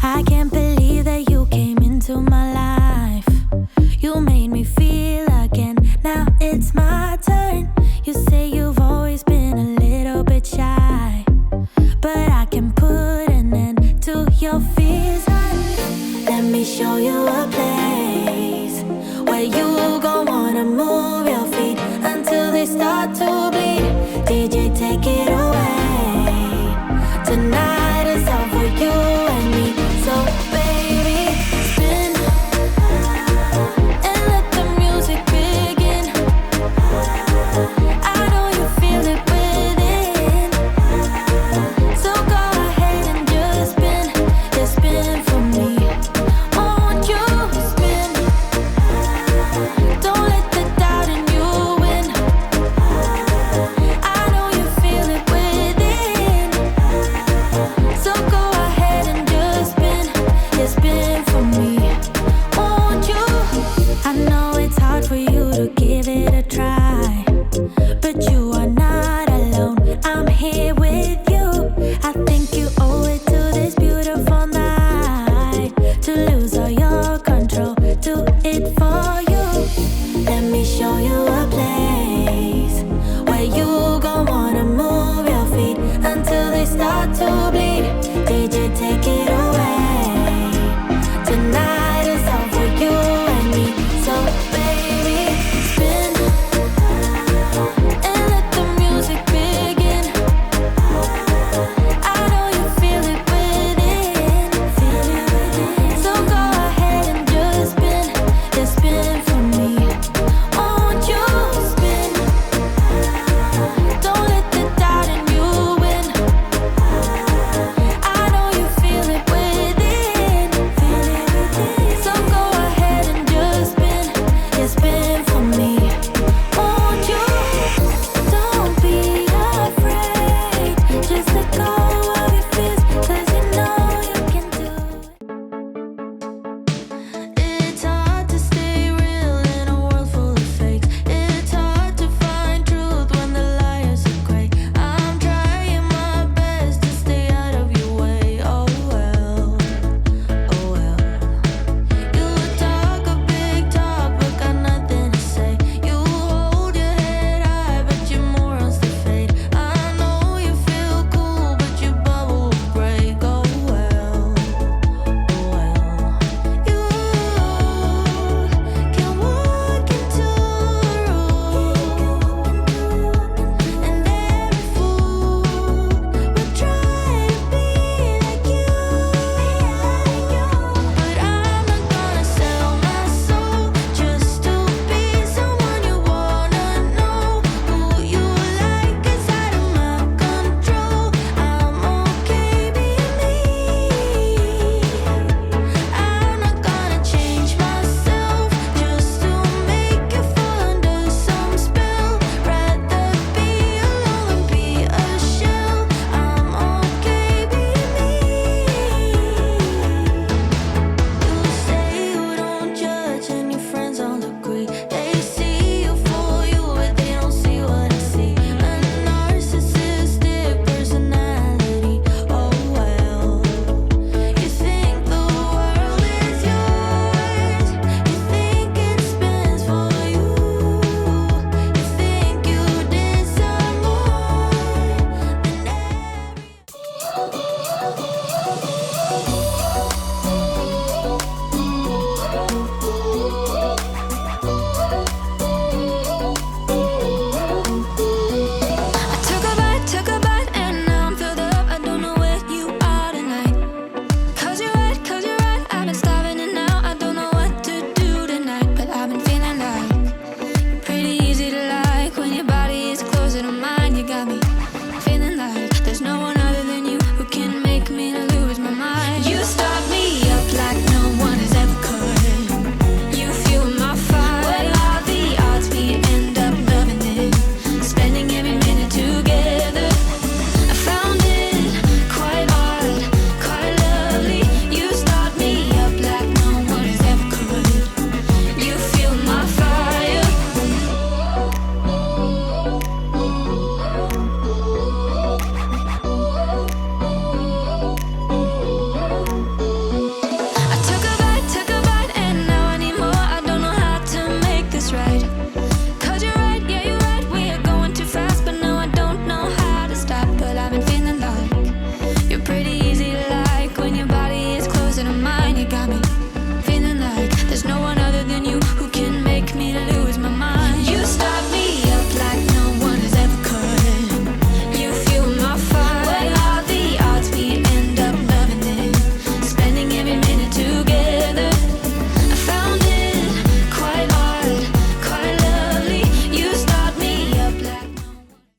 I can't believe that you came into my life. You made me feel again. Now it's my turn. You say you've always been a little bit shy, but I can put an end to your fears. Let me show you a place where you gon' wanna move your feet until they start to bleed. DJ, take it away.